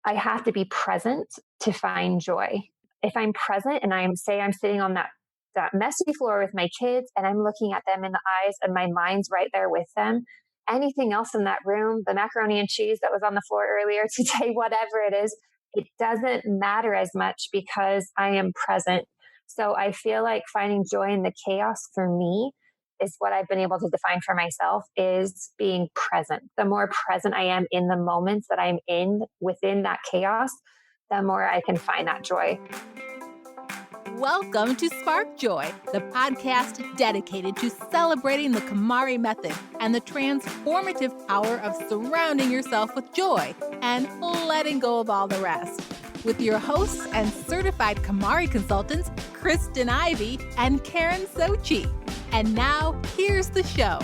I have to be present to find joy. If I'm present and I'm sitting on that messy floor with my kids and I'm looking at them in the eyes and my mind's right there with them, anything else in that room, the macaroni and cheese that was on the floor earlier today, whatever it is, it doesn't matter as much because I am present. So I feel like finding joy in the chaos for me is what I've been able to define for myself is being present. The more present I am in the moments that I'm in within that chaos, the more I can find that joy. Welcome to Spark Joy, the podcast dedicated to celebrating the KonMari method and the transformative power of surrounding yourself with joy and letting go of all the rest. With your hosts and certified KonMari consultants, Kristen Ivy and Karen Sochi. And now, here's the show.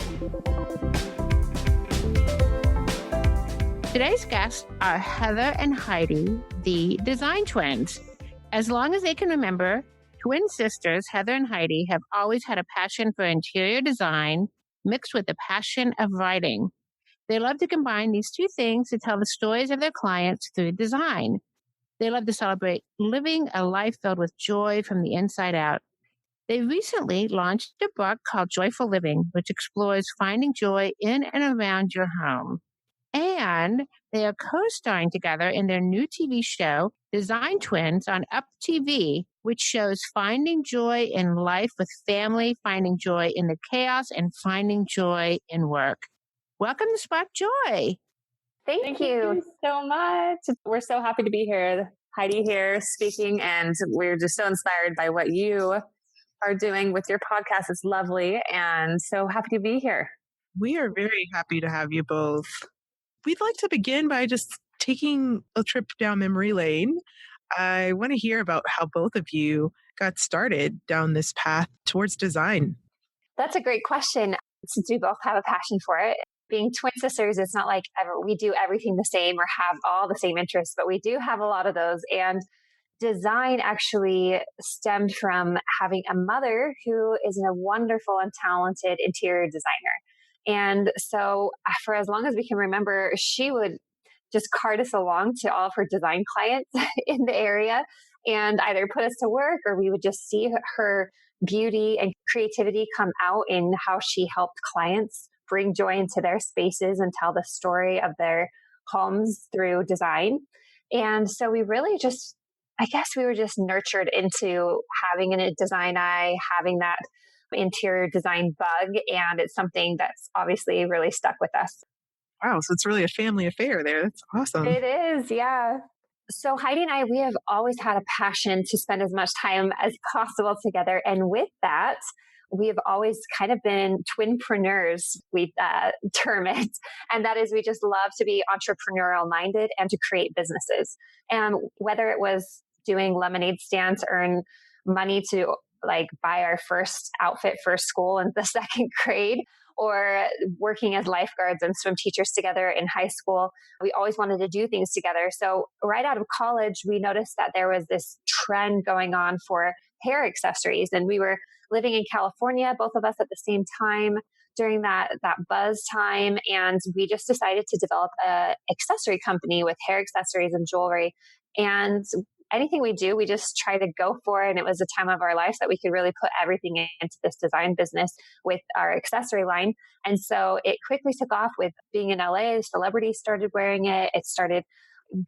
Today's guests are Heather and Heidi, the design twins. As long as they can remember, twin sisters Heather and Heidi have always had a passion for interior design mixed with the passion of writing. They love to combine these two things to tell the stories of their clients through design. They love to celebrate living a life filled with joy from the inside out. They recently launched a book called Joyful Living, which explores finding joy in and around your home. And they are co-starring together in their new TV show, Design Twins, on Up TV, which shows finding joy in life with family, finding joy in the chaos, and finding joy in work. Welcome to Spark Joy. Thank you so much. We're so happy to be here. Heidi here speaking, and we're just so inspired by what you are doing with your podcast. It's lovely, and so happy to be here. We are very happy to have you both. We'd like to begin by just taking a trip down memory lane. I want to hear about how both of you got started down this path towards design. That's a great question, since we both have a passion for it. Being twin sisters, it's not like we do everything the same or have all the same interests, but we do have a lot of those. And design actually stemmed from having a mother who is a wonderful and talented interior designer. And so for as long as we can remember, she would just cart us along to all of her design clients in the area and either put us to work, or we would just see her beauty and creativity come out in how she helped clients bring joy into their spaces and tell the story of their homes through design. And so we really just, I guess we were just nurtured into having a design eye, having that interior design bug. And it's something that's obviously really stuck with us. Wow, so it's really a family affair there. That's awesome. It is, yeah. So Heidi and I, we have always had a passion to spend as much time as possible together. And with that, we have always kind of been twinpreneurs, we term it. And that is, we just love to be entrepreneurial minded and to create businesses. And whether it was doing lemonade stands to earn money to buy our first outfit for school in the second grade, or working as lifeguards and swim teachers together in high school, we always wanted to do things together. So right out of college, we noticed that there was this trend going on for hair accessories. And we were living in California, both of us at the same time during that buzz time. And we just decided to develop an accessory company with hair accessories and jewelry. And anything we do, we just try to go for it. And it was a time of our lives that we could really put everything into this design business with our accessory line. And so it quickly took off with being in LA. Celebrities started wearing it. It started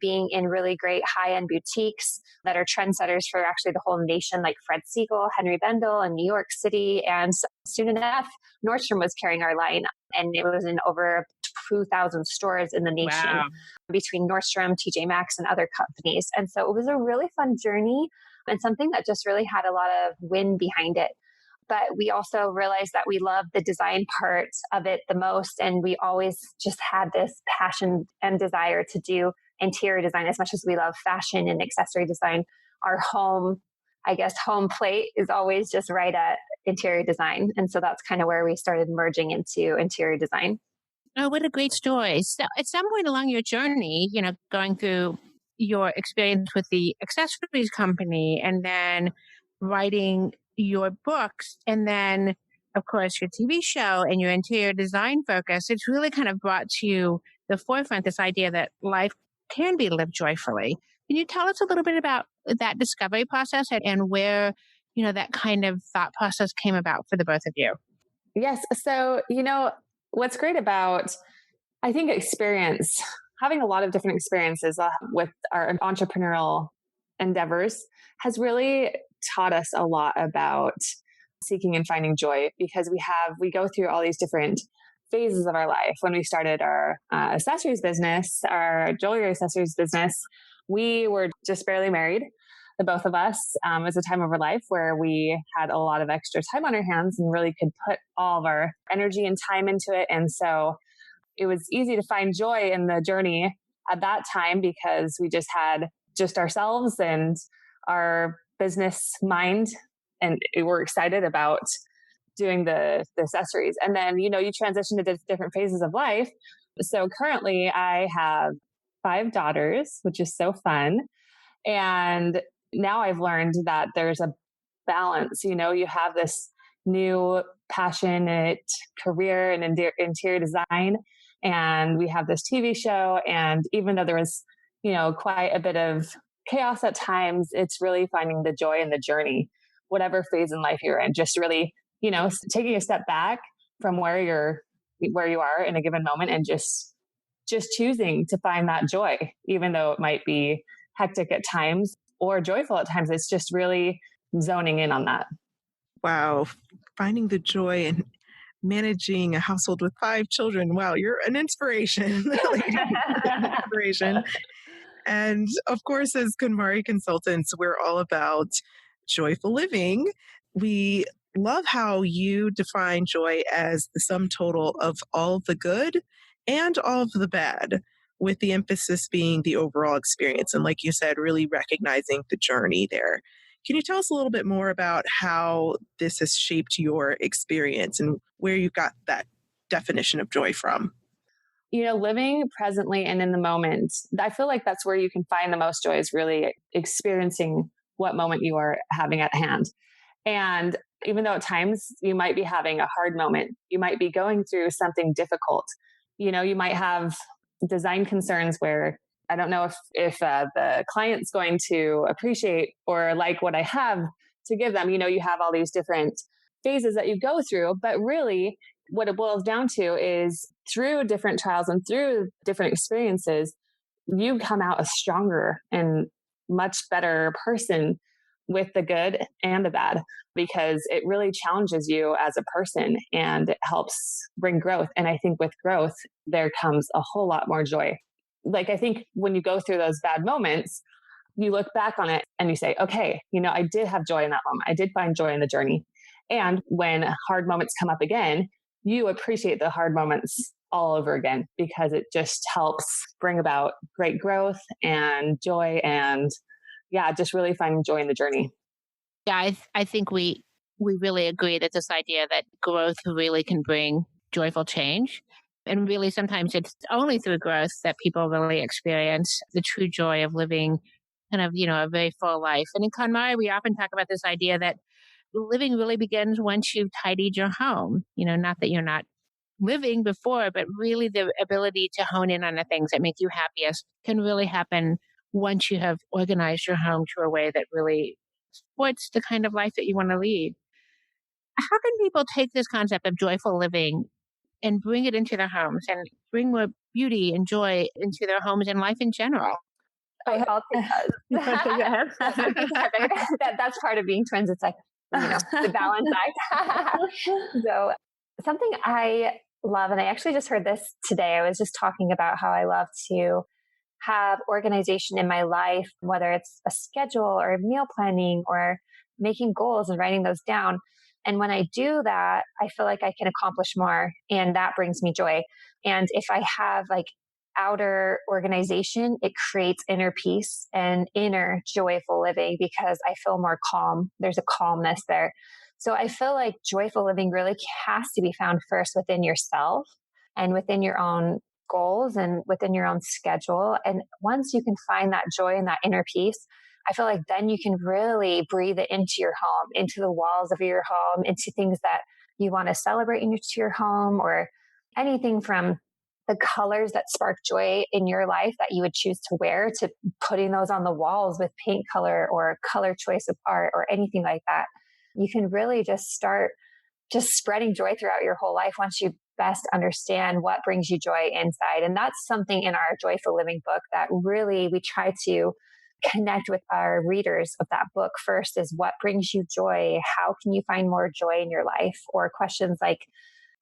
being in really great high-end boutiques that are trendsetters for actually the whole nation, like Fred Siegel, Henry Bendel in New York City. And soon enough, Nordstrom was carrying our line. And it was in over 2,000 stores in the nation. Wow. Between Nordstrom, TJ Maxx, and other companies. And so it was a really fun journey and something that just really had a lot of wind behind it. But we also realized that we loved the design part of it the most. And we always just had this passion and desire to do interior design as much as we love fashion and accessory design. Our home plate is always just right at interior design. And so that's kind of where we started merging into interior design. Oh, what a great story. So at some point along your journey, going through your experience with the accessories company and then writing your books and then, of course, your TV show and your interior design focus, it's really kind of brought to the forefront this idea that life can be lived joyfully. Can you tell us a little bit about that discovery process and where, that kind of thought process came about for the both of you? Yes. So, what's great about, I think, having a lot of different experiences with our entrepreneurial endeavors has really taught us a lot about seeking and finding joy, because we go through all these different phases of our life. When we started our accessories business, our jewelry accessories business, we were just barely married, the both of us. It was a time of our life where we had a lot of extra time on our hands and really could put all of our energy and time into it. And so it was easy to find joy in the journey at that time, because we just had just ourselves and our business mind, and we were excited about doing the accessories. And then, you transition to different phases of life. So currently I have 5 daughters, which is so fun. And now I've learned that there's a balance. You have this new passionate career in interior design, and we have this TV show. And even though there was, quite a bit of chaos at times, it's really finding the joy in the journey, whatever phase in life you're in. Just really, taking a step back from where you are in a given moment, and just choosing to find that joy, even though it might be hectic at times or joyful at times. It's just really zoning in on that. Wow. Finding the joy in managing a household with 5 children. Wow, you're an inspiration. An inspiration. And of course, as KonMari consultants, we're all about joyful living. We love how you define joy as the sum total of all the good and all of the bad, with the emphasis being the overall experience. And like you said, really recognizing the journey there. Can you tell us a little bit more about how this has shaped your experience and where you got that definition of joy from? Living presently and in the moment, I feel like that's where you can find the most joy, is really experiencing what moment you are having at hand. And even though at times you might be having a hard moment, you might be going through something difficult, you might have design concerns where I don't know if the client's going to appreciate or like what I have to give them. You have all these different phases that you go through, but really what it boils down to is, through different trials and through different experiences, you come out a stronger and much better person, with the good and the bad, because it really challenges you as a person and it helps bring growth. And I think with growth, there comes a whole lot more joy. Like, I think when you go through those bad moments, you look back on it and you say, okay, I did have joy in that moment. I did find joy in the journey. And when hard moments come up again, you appreciate the hard moments all over again, because it just helps bring about great growth and joy, and just really finding joy in the journey. Yeah, I think we really agree that this idea that growth really can bring joyful change. And really, sometimes it's only through growth that people really experience the true joy of living kind of, a very full life. And in KonMari, we often talk about this idea that living really begins once you've tidied your home. Not that you're not living before, but really the ability to hone in on the things that make you happiest can really happen once you have organized your home to a way that really supports the kind of life that you want to lead. How can people take this concept of joyful living and bring it into their homes and bring more beauty and joy into their homes and life in general? I'll take that. That's part of being twins. It's like, the balance act. So something I love, and I actually just heard this today. I was just talking about how I love to have organization in my life, whether it's a schedule or meal planning or making goals and writing those down. And when I do that, I feel like I can accomplish more, and that brings me joy. And if I have like outer organization, it creates inner peace and inner joyful living, because I feel more calm. There's a calmness there. So I feel like joyful living really has to be found first within yourself and within your own goals and within your own schedule. And once you can find that joy and that inner peace, I feel like then you can really breathe it into your home, into the walls of your home, into things that you want to celebrate into your home, or anything from the colors that spark joy in your life that you would choose to wear, to putting those on the walls with paint color or color choice of art or anything like that. You can really just start just spreading joy throughout your whole life once you best understand what brings you joy inside. And that's something in our Joyful Living book that really we try to connect with our readers of that book first, is what brings you joy? How can you find more joy in your life? Or questions like,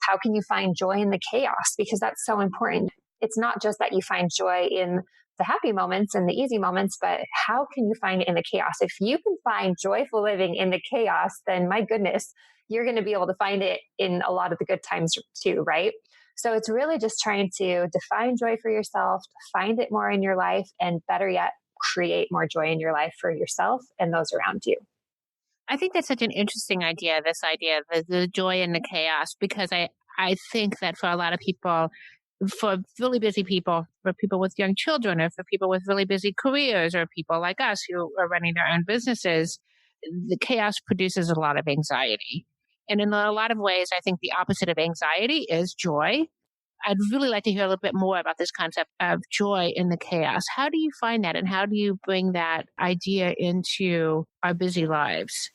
how can you find joy in the chaos? Because that's so important. It's not just that you find joy in the happy moments and the easy moments, but how can you find it in the chaos? If you can find joyful living in the chaos, then my goodness, you're going to be able to find it in a lot of the good times too, right? So it's really just trying to define joy for yourself, find it more in your life, and better yet, create more joy in your life for yourself and those around you. I think that's such an interesting idea, this idea of the joy in the chaos, because I think that for a lot of people, for really busy people, for people with young children, or for people with really busy careers, or people like us who are running their own businesses, the chaos produces a lot of anxiety. And in a lot of ways, I think the opposite of anxiety is joy. I'd really like to hear a little bit more about this concept of joy in the chaos. How do you find that, and how do you bring that idea into our busy lives?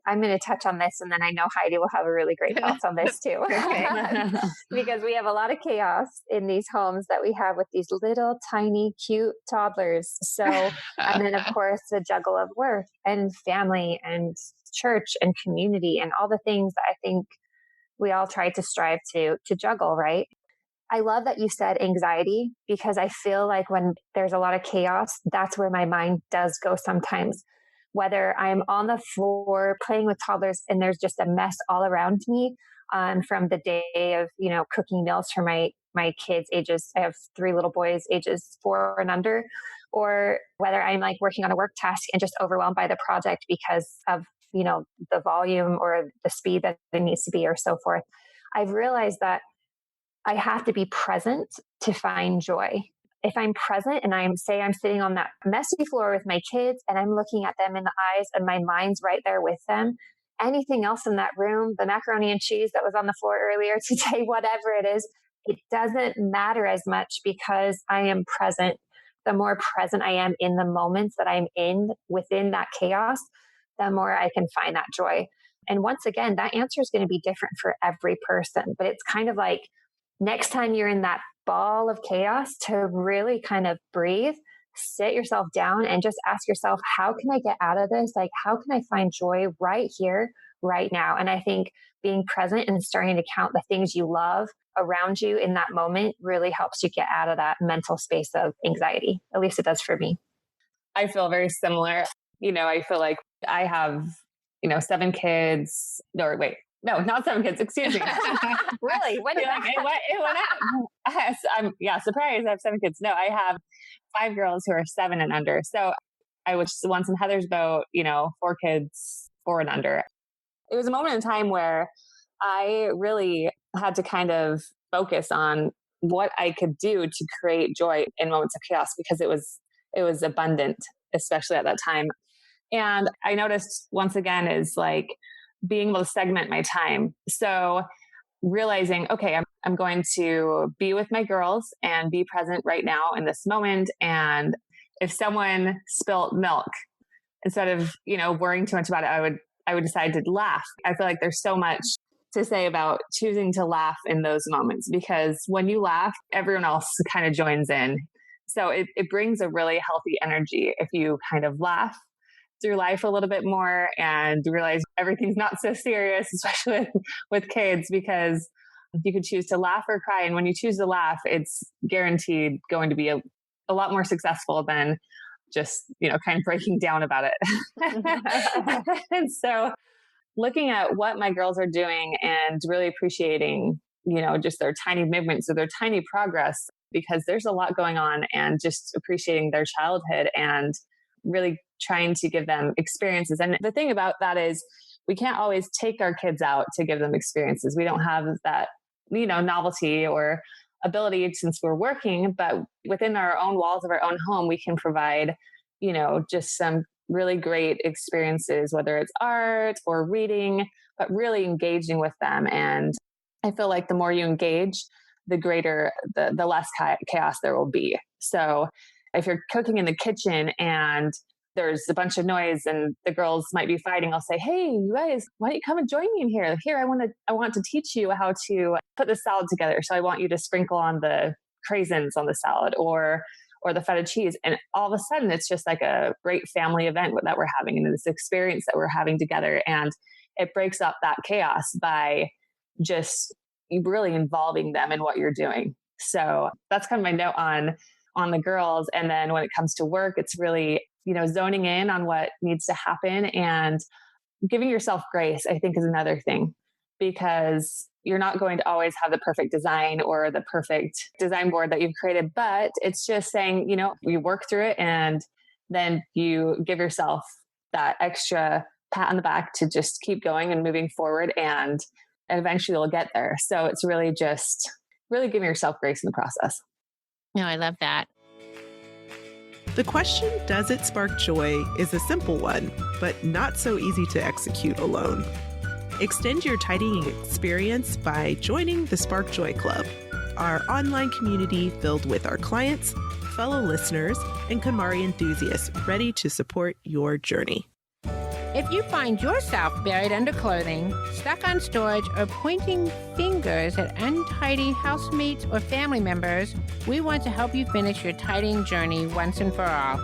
I'm going to touch on this, and then I know Heidi will have a really great thoughts on this too. Because we have a lot of chaos in these homes that we have with these little tiny cute toddlers. So, and then of course the juggle of work and family and church and community and all the things that I think we all try to strive to juggle, right? I love that you said anxiety, because I feel like when there's a lot of chaos, that's where my mind does go sometimes. Whether I'm on the floor playing with toddlers and there's just a mess all around me, from the day of, cooking meals for my kids ages, I have 3 little boys ages 4 and under, or whether I'm like working on a work task and just overwhelmed by the project because of, the volume or the speed that it needs to be, or so forth. I've realized that I have to be present to find joy. If I'm present and I'm sitting on that messy floor with my kids and I'm looking at them in the eyes and my mind's right there with them, anything else in that room, the macaroni and cheese that was on the floor earlier today, whatever it is, it doesn't matter as much because I am present. The more present I am in the moments that I'm in within that chaos, the more I can find that joy. And once again, that answer is going to be different for every person, but it's kind of like, next time you're in that ball of chaos, to really kind of breathe, sit yourself down and just ask yourself, how can I get out of this? Like, how can I find joy right here, right now? And I think being present and starting to count the things you love around you in that moment really helps you get out of that mental space of anxiety. At least it does for me. I feel very similar. I feel like I have, 7 kids, or wait, no, not 7 kids. Excuse me. Really? When did it went out. I'm surprised I have 7 kids. No, I have 5 girls who are 7 and under. So I was once in Heather's boat, 4 kids, 4 and under. It was a moment in time where I really had to kind of focus on what I could do to create joy in moments of chaos, because it was abundant, especially at that time. And I noticed once again is like being able to segment my time. So realizing, okay, I'm going to be with my girls and be present right now in this moment. And if someone spilt milk, instead of, worrying too much about it, I would decide to laugh. I feel like there's so much to say about choosing to laugh in those moments, because when you laugh, everyone else kind of joins in. So it brings a really healthy energy if you kind of laugh through life a little bit more and realize everything's not so serious, especially with kids, because you could choose to laugh or cry. And when you choose to laugh, it's guaranteed going to be a lot more successful than just, kind of breaking down about it. And so looking at what my girls are doing and really appreciating, just their tiny movements or their tiny progress, because there's a lot going on, and just appreciating their childhood and really trying to give them experiences. And the thing about that is we can't always take our kids out to give them experiences. We don't have that, novelty or ability since we're working, but within our own walls of our own home, we can provide, just some really great experiences, whether it's art or reading, but really engaging with them. And I feel like the more you engage, the greater, the less chaos there will be. So if you're cooking in the kitchen and there's a bunch of noise and the girls might be fighting, I'll say, hey, you guys, why don't you come and join me in here? Here, I want to teach you how to put the salad together. So I want you to sprinkle on the craisins on the salad or the feta cheese. And all of a sudden, it's just like a great family event that we're having and this experience that we're having together. And it breaks up that chaos by just really involving them in what you're doing. So that's kind of my note on the girls. And then when it comes to work, it's really, zoning in on what needs to happen and giving yourself grace, I think, is another thing, because you're not going to always have the perfect design or the perfect design board that you've created, but it's just saying, you work through it and then you give yourself that extra pat on the back to just keep going and moving forward, and eventually you'll get there. So it's really just giving yourself grace in the process. No, I love that. The question, does it spark joy, is a simple one, but not so easy to execute alone. Extend your tidying experience by joining the Spark Joy Club, our online community filled with our clients, fellow listeners, and KonMari enthusiasts ready to support your journey. If you find yourself buried under clothing, stuck on storage, or pointing fingers at untidy housemates or family members, we want to help you finish your tidying journey once and for all.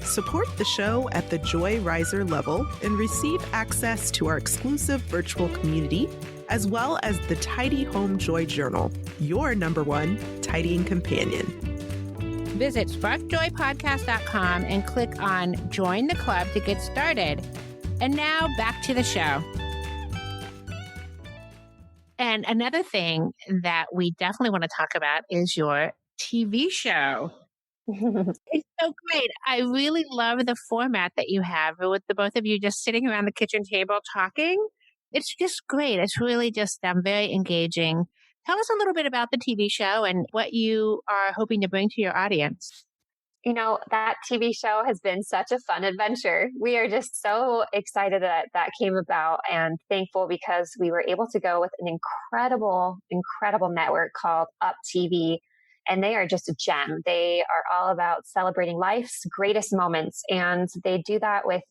Support the show at the Joy Riser level and receive access to our exclusive virtual community, as well as the Tidy Home Joy Journal, your #1 tidying companion. Visit sparkjoypodcast.com and click on Join the Club to get started. And now back to the show. And another thing that we definitely want to talk about is your TV show. It's so great. I really love the format that you have with the both of you just sitting around the kitchen table talking. It's just great. It's really just very engaging. Tell us a little bit about the TV show and what you are hoping to bring to your audience. That TV show has been such a fun adventure. We are just so excited that that came about and thankful because we were able to go with an incredible, incredible network called Up TV. And they are just a gem. They are all about celebrating life's greatest moments. And they do that with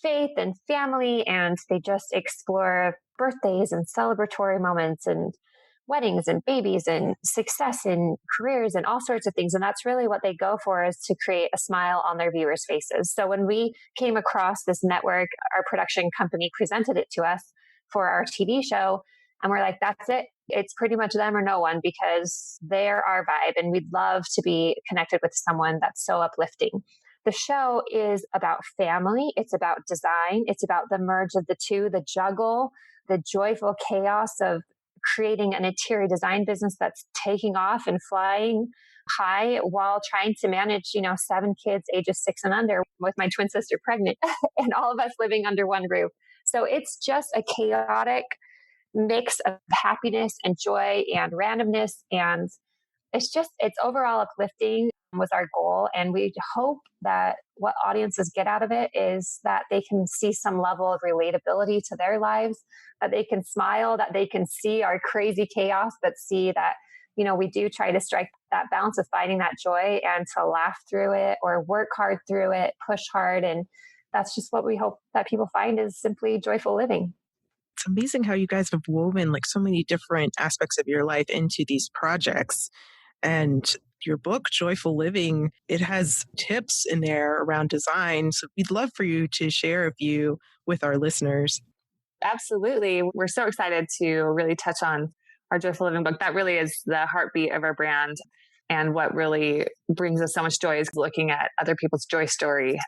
faith and family. And they just explore birthdays and celebratory moments and weddings and babies and success in careers and all sorts of things. And that's really what they go for, is to create a smile on their viewers' faces. So when we came across this network, our production company presented it to us for our TV show. And we're like, that's it. It's pretty much them or no one, because they're our vibe. And we'd love to be connected with someone that's so uplifting. The show is about family. It's about design. It's about the merge of the two, the juggle, the joyful chaos of creating an interior design business that's taking off and flying high while trying to manage, 7 kids ages 6 and under, with my twin sister pregnant and all of us living under one roof. So it's just a chaotic mix of happiness and joy and randomness. And it's overall uplifting was our goal. And we hope that what audiences get out of it is that they can see some level of relatability to their lives, that they can smile, that they can see our crazy chaos, but see that, we do try to strike that balance of finding that joy and to laugh through it or work hard through it, push hard. And that's just what we hope that people find is simply joyful living. It's amazing how you guys have woven so many different aspects of your life into these projects. And your book, Joyful Living, it has tips in there around design. So we'd love for you to share a few with our listeners. Absolutely. We're so excited to really touch on our Joyful Living book. That really is the heartbeat of our brand. And what really brings us so much joy is looking at other people's joy story.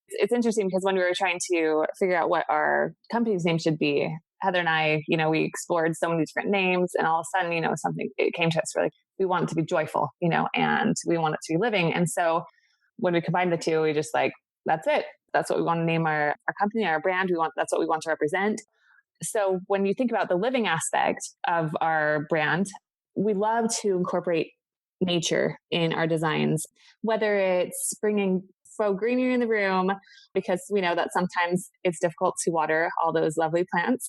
It's interesting because when we were trying to figure out what our company's name should be, Heather and I, we explored so many different names, and all of a sudden, it came to us. We're like, we want it to be joyful, and we want it to be living. And so when we combined the two, we just that's it. That's what we want to name our company, our brand. That's what we want to represent. So when you think about the living aspect of our brand, we love to incorporate nature in our designs, whether it's bringing faux greenery in the room, because we know that sometimes it's difficult to water all those lovely plants.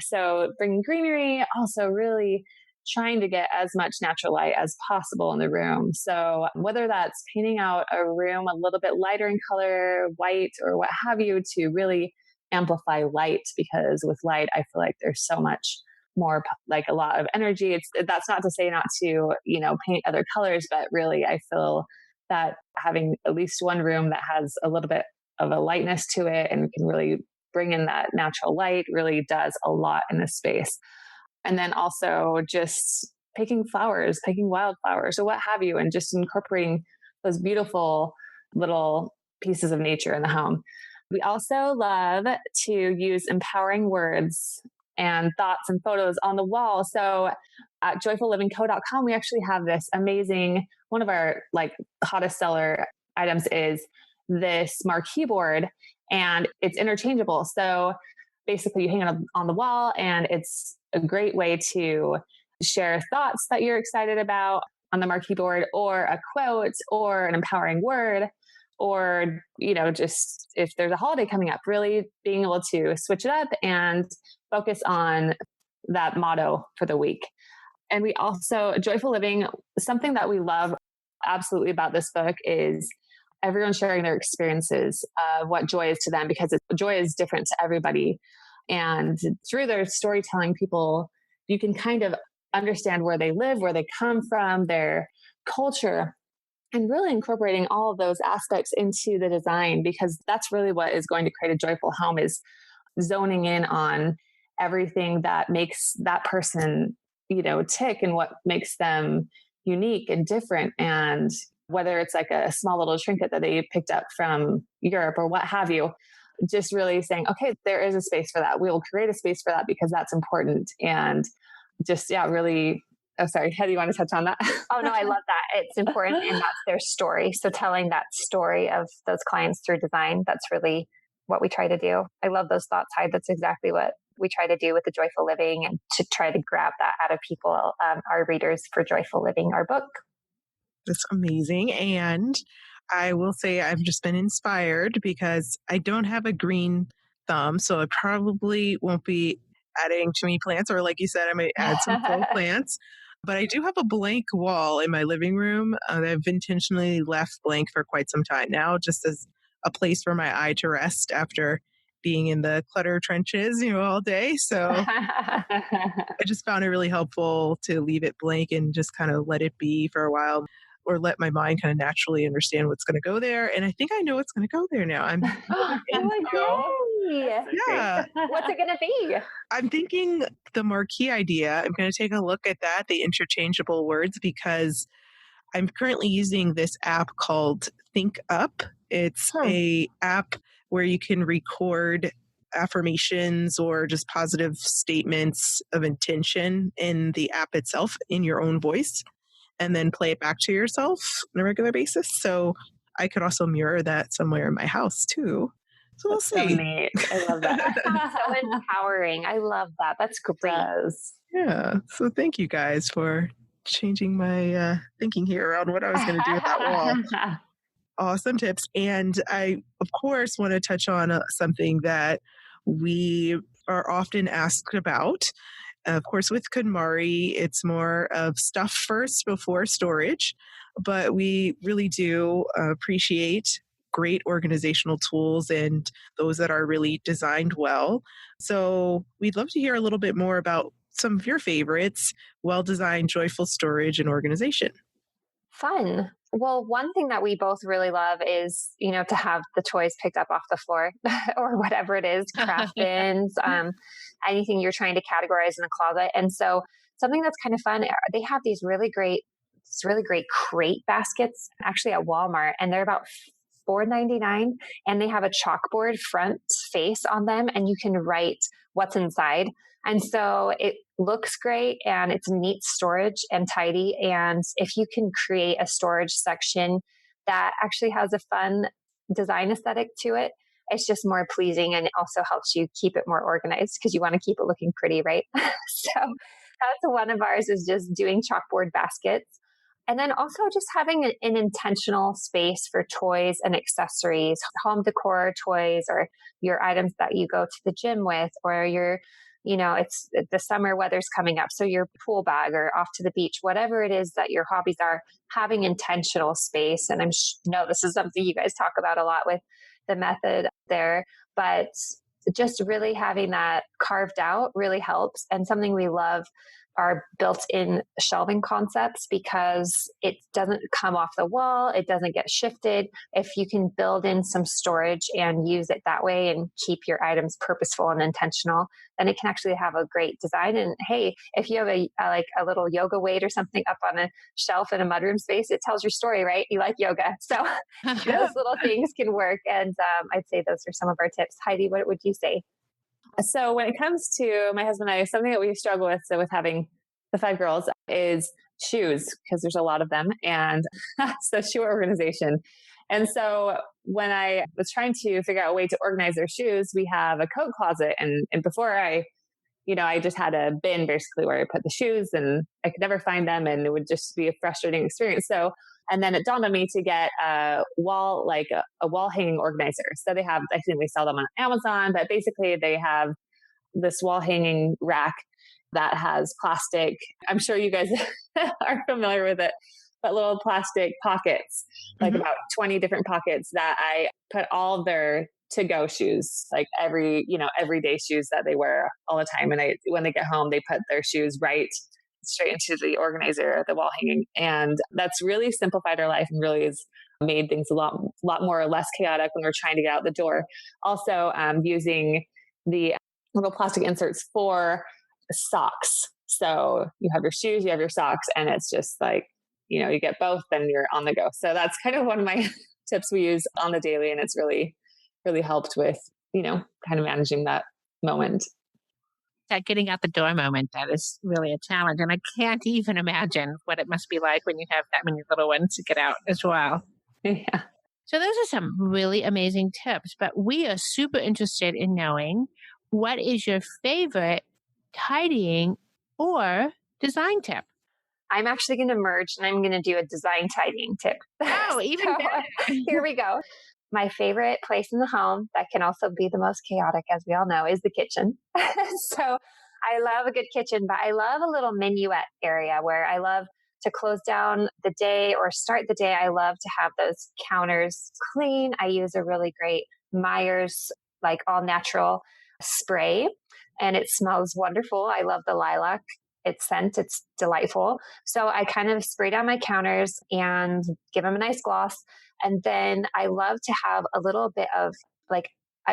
So bringing greenery, also really trying to get as much natural light as possible in the room. So whether that's painting out a room a little bit lighter in color, white or what have you, to really amplify light, because with light, I feel like there's so much more, like a lot of energy. That's not to say not to, paint other colors, but really I feel that having at least one room that has a little bit of a lightness to it and can really bring in that natural light really does a lot in this space. And then also just picking flowers, picking wildflowers or what have you, and just incorporating those beautiful little pieces of nature in the home. We also love to use empowering words and thoughts and photos on the wall. So at joyfullivingco.com, we actually have this amazing, one of our hottest seller items is this marquee board, and it's interchangeable. So basically you hang it on the wall, and it's a great way to share thoughts that you're excited about on the marquee board, or a quote or an empowering word, or, just if there's a holiday coming up, really being able to switch it up and focus on that motto for the week. And we also, Joyful Living, something that we love absolutely about this book is everyone sharing their experiences of what joy is to them, because joy is different to everybody. And through their storytelling, you can kind of understand where they live, where they come from, their culture, and really incorporating all of those aspects into the design, because that's really what is going to create a joyful home, is zoning in on everything that makes that person, tick, and what makes them unique and different. And whether it's like a small little trinket that they picked up from Europe or what have you, just really saying, okay, there is a space for that. We will create a space for that because that's important. And just, really, oh, sorry, Heather, you want to touch on that? Oh, no, I love that. It's important. And that's their story. So telling that story of those clients through design, that's really what we try to do. I love those thoughts, Hyde. That's exactly what we try to do with the Joyful Living, and to try to grab that out of people, our readers, for Joyful Living, our book. That's amazing. And I will say I've just been inspired because I don't have a green thumb, so I probably won't be adding too many plants, or like you said, I might add some full plants. But I do have a blank wall in my living room that I've intentionally left blank for quite some time now, just as a place for my eye to rest after being in the clutter trenches, all day. So I just found it really helpful to leave it blank and just kind of let it be for a while, or let my mind kind of naturally understand what's going to go there. And I think I know what's going to go there now. I'm yeah. What's it going to be? I'm thinking the marquee idea. I'm going to take a look at that, the interchangeable words, because I'm currently using this app called Think Up. It's a app where you can record affirmations or just positive statements of intention in the app itself in your own voice, and then play it back to yourself on a regular basis. So I could also mirror that somewhere in my house too. So we'll see. So neat. I love that. So empowering. I love that. That's great. Yeah. So thank you guys for changing my thinking here around what I was going to do with that wall. Awesome tips. And I, of course, want to touch on something that we are often asked about. Of course, with KonMari, it's more of stuff first before storage, but we really do appreciate great organizational tools and those that are really designed well. So we'd love to hear a little bit more about some of your favorites, well-designed, joyful storage and organization. Fun. Well, one thing that we both really love is, to have the toys picked up off the floor or whatever it is, craft bins, anything you're trying to categorize in the closet. And so something that's kind of fun, they have these really great crate baskets actually at Walmart, and they're about $4.99, and they have a chalkboard front face on them, and you can write what's inside. And so it looks great, and it's neat storage and tidy. And if you can create a storage section that actually has a fun design aesthetic to it, it's just more pleasing, and it also helps you keep it more organized because you want to keep it looking pretty, right? So that's one of ours, is just doing chalkboard baskets. And then also just having an intentional space for toys and accessories, home decor toys, or your items that you go to the gym with, or your it's the summer weather's coming up. So your pool bag or off to the beach, whatever it is that your hobbies are, having intentional space. And no, this is something you guys talk about a lot with the method there, but just really having that carved out really helps. And something we love are built-in shelving concepts because it doesn't come off the wall. It doesn't get shifted. If you can build in some storage and use it that way and keep your items purposeful and intentional, then it can actually have a great design. And hey, if you have a little yoga weight or something up on a shelf in a mudroom space, it tells your story, right? You like yoga. So those little things can work. And I'd say those are some of our tips. Heidi, what would you say? So when it comes to my husband and I, something that we struggle with, so with having the 5 girls, is shoes, because there's a lot of them, and so shoe organization. And so when I was trying to figure out a way to organize their shoes, we have a coat closet, and before I just had a bin basically where I put the shoes, and I could never find them, and it would just be a frustrating experience. So, and then it dawned on me to get a wall hanging organizer. So they have, I think they sell them on Amazon, but basically they have this wall hanging rack that has plastic. I'm sure you guys are familiar with it, but little plastic pockets, like about 20 different pockets that I put all their to-go shoes, like everyday shoes that they wear all the time. And when they get home, they put their shoes right straight into the organizer, the wall hanging. And that's really simplified our life and really has made things a lot more or less chaotic when we're trying to get out the door. Also, using the little plastic inserts for socks. So you have your shoes, you have your socks, and it's just like, you get both and you're on the go. So that's kind of one of my tips we use on the daily. And it's really, really helped with, kind of managing that moment. That getting out the door moment, that is really a challenge. And I can't even imagine what it must be like when you have that many little ones to get out as well. Yeah. So those are some really amazing tips, but we are super interested in knowing, what is your favorite tidying or design tip? I'm actually going to merge and I'm going to do a design tidying tip. Oh, even better. Here we go. My favorite place in the home that can also be the most chaotic, as we all know, is the kitchen. So I love a good kitchen, but I love a little minuet area where I love to close down the day or start the day. I love to have those counters clean. I use a really great Myers, like all natural spray, and it smells wonderful. I love the lilac. It's delightful. So I kind of spray down my counters and give them a nice gloss. And then I love to have a little bit of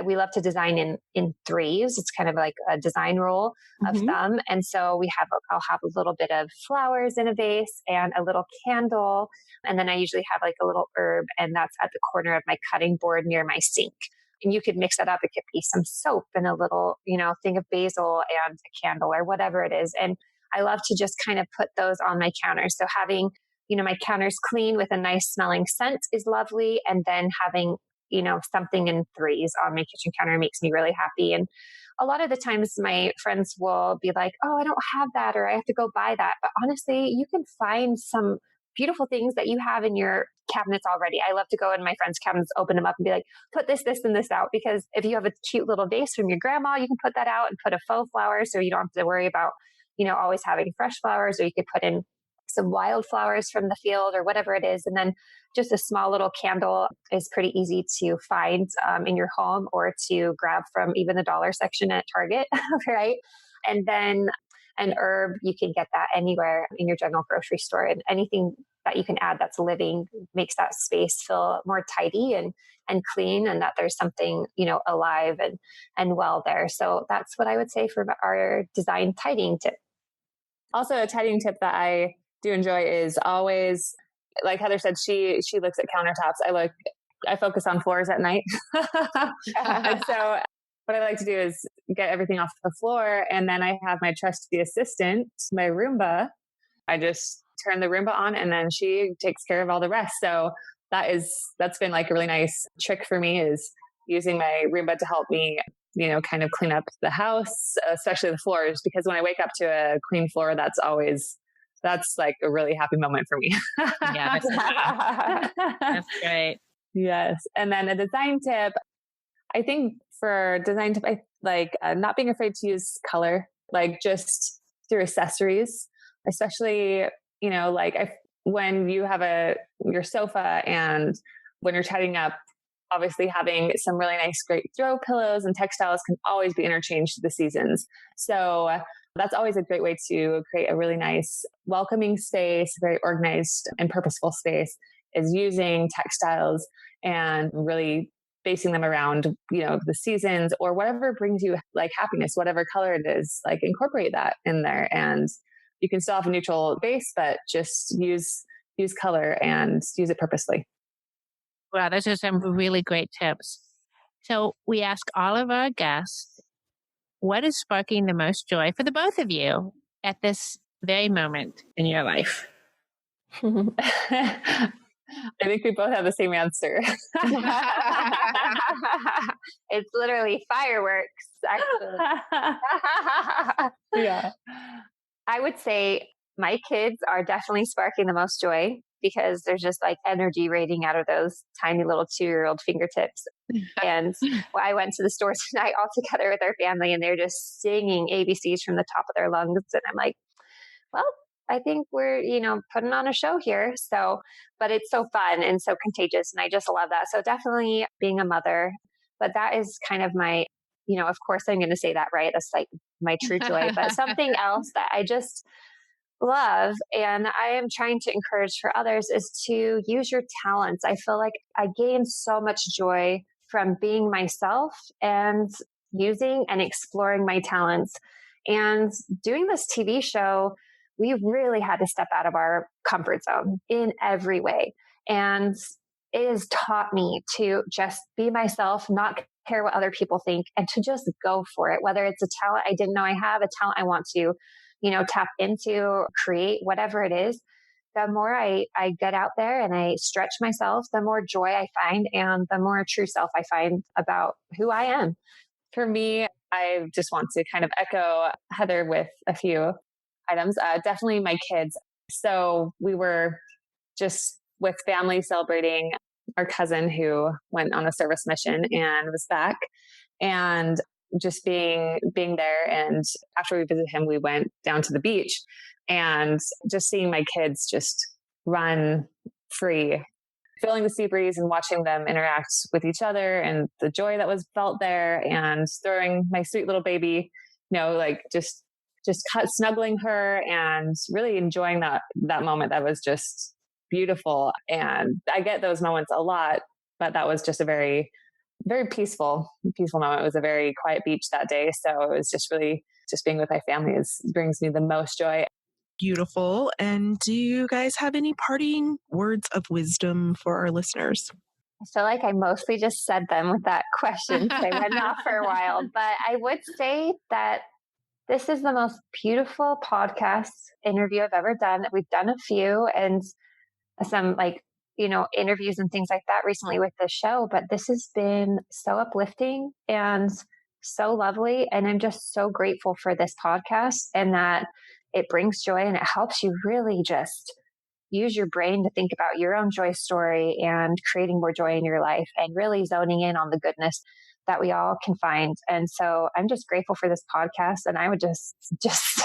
we love to design in threes. It's kind of like a design rule of thumb. And so I'll have a little bit of flowers in a vase and a little candle. And then I usually have like a little herb, and that's at the corner of my cutting board near my sink. And you could mix that up. It could be some soap and a little, thing of basil and a candle or whatever it is. And I love to just kind of put those on my counter. So having, my counters clean with a nice smelling scent is lovely. And then having, something in threes on my kitchen counter makes me really happy. And a lot of the times my friends will be like, oh, I don't have that, or I have to go buy that. But honestly, you can find some beautiful things that you have in your cabinets already. I love to go in my friends' cabinets, open them up and be like, put this, and this out. Because if you have a cute little vase from your grandma, you can put that out and put a faux flower. So you don't have to worry about, always having fresh flowers, or you could put in some wildflowers from the field or whatever it is. And then just a small little candle is pretty easy to find in your home or to grab from even the dollar section at Target, right? And then an herb, you can get that anywhere in your general grocery store. And anything that you can add that's living makes that space feel more tidy and clean, and that there's something, alive and well there. So that's what I would say for our design tidying tip. Also, a tidying tip that I do enjoy is always, like Heather said, she looks at countertops. I focus on floors at night. And so what I like to do is get everything off the floor. And then I have my trusty assistant, my Roomba. I just turn the Roomba on, and then she takes care of all the rest. So that's been like a really nice trick for me, is using my Roomba to help me, kind of clean up the house, especially the floors, because when I wake up to a clean floor, that's like a really happy moment for me. Yeah, that's great. Yes. And then a design tip, I think for design, not being afraid to use color, like just through accessories, especially, when you have your sofa and when you're tidying up, obviously having some really nice, great throw pillows and textiles can always be interchanged to the seasons. So that's always a great way to create a really nice, welcoming space, very organized and purposeful space, is using textiles and really basing them around, the seasons or whatever brings you like happiness, whatever color it is, like incorporate that in there. And you can still have a neutral base, but just use color and use it purposely. Wow, those are some really great tips. So we ask all of our guests, what is sparking the most joy for the both of you at this very moment in your life? I think we both have the same answer. It's literally fireworks, actually. Yeah. I would say my kids are definitely sparking the most joy because there's just like energy radiating out of those tiny little 2-year-old fingertips. And I went to the store tonight all together with our family, and they're just singing ABCs from the top of their lungs. And I'm like, well, I think we're, putting on a show here. So, but it's so fun and so contagious. And I just love that. So definitely being a mother, but that is kind of my, of course I'm going to say that, right? That's like my true joy, but something else that I just love and I am trying to encourage for others is to use your talents. I feel like I gain so much joy from being myself and using and exploring my talents. And doing this TV show, we really had to step out of our comfort zone in every way. And it has taught me to just be myself, not care what other people think, and to just go for it. Whether it's a talent I didn't know I have, a talent I want to, tap into, create, whatever it is, the more I get out there and I stretch myself, the more joy I find and the more true self I find about who I am. For me, I just want to kind of echo Heather with a few items. Definitely my kids. So we were just with family celebrating our cousin who went on a service mission and was back, and just being there. And after we visited him, we went down to the beach, and just seeing my kids just run free, feeling the sea breeze and watching them interact with each other and the joy that was felt there, and throwing my sweet little baby, just snuggling her and really enjoying that moment. That was just beautiful. And I get those moments a lot, but that was just a very, very peaceful moment. It was a very quiet beach that day. So it was just really just being with my family brings me the most joy. Beautiful. And do you guys have any parting words of wisdom for our listeners? I feel like I mostly just said them with that question. So I went off for a while, but I would say that this is the most beautiful podcast interview I've ever done. We've done a few and some interviews and things like that recently with the show, but this has been so uplifting and so lovely. And I'm just so grateful for this podcast and that it brings joy and it helps you really just use your brain to think about your own joy story and creating more joy in your life and really zoning in on the goodness that we all can find. And so I'm just grateful for this podcast. And I would just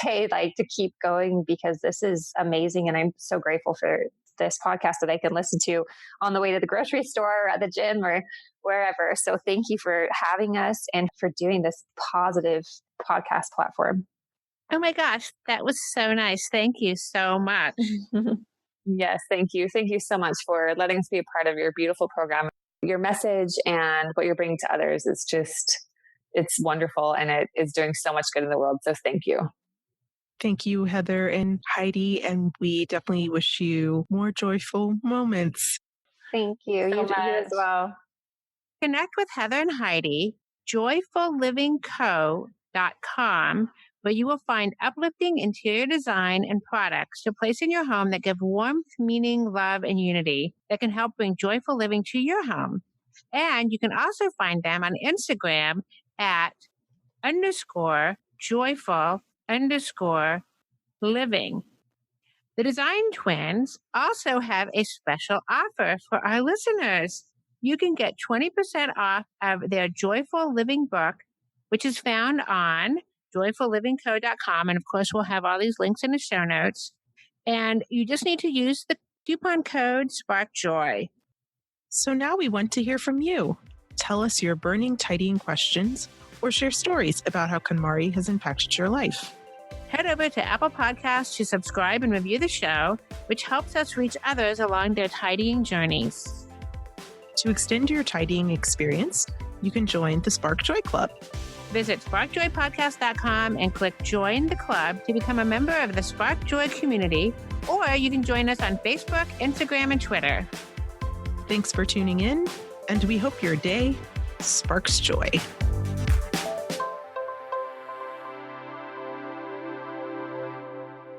say to keep going because this is amazing. And I'm so grateful for this podcast that I can listen to on the way to the grocery store or at the gym or wherever. So thank you for having us and for doing this positive podcast platform. Oh my gosh, that was so nice. Thank you so much. Yes, thank you. Thank you so much for letting us be a part of your beautiful program. Your message and what you're bringing to others is it's wonderful and it is doing so much good in the world. So thank you. Thank you, Heather and Heidi. And we definitely wish you more joyful moments. Thank you. You as well. Connect with Heather and Heidi, joyfullivingco.com, where you will find uplifting interior design and products to place in your home that give warmth, meaning, love, and unity that can help bring joyful living to your home. And you can also find them on Instagram at _joyful_living. The Design Twins also have a special offer for our listeners. you can get 20% off of their Joyful Living book, which is found on joyfullivingco.com. And of course, we'll have all these links in the show notes. And you just need to use the coupon code SparkJoy. So now we want to hear from you. Tell us your burning tidying questions or share stories about how KonMari has impacted your life. Head over to Apple Podcasts to subscribe and review the show, which helps us reach others along their tidying journeys. To extend your tidying experience, you can join the Spark Joy Club. Visit sparkjoypodcast.com and click Join the Club to become a member of the Spark Joy community, or you can join us on Facebook, Instagram, and Twitter. Thanks for tuning in, and we hope your day sparks joy.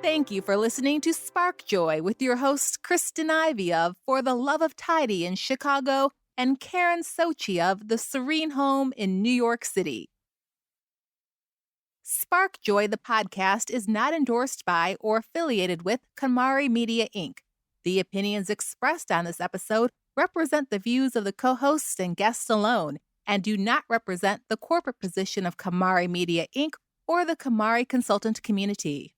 Thank you for listening to Spark Joy with your hosts Kristen Ivy of For the Love of Tidy in Chicago and Karen Sochi of The Serene Home in New York City. Spark Joy, the podcast, is not endorsed by or affiliated with KonMari Media, Inc. The opinions expressed on this episode represent the views of the co-hosts and guests alone and do not represent the corporate position of KonMari Media, Inc. or the KonMari consultant community.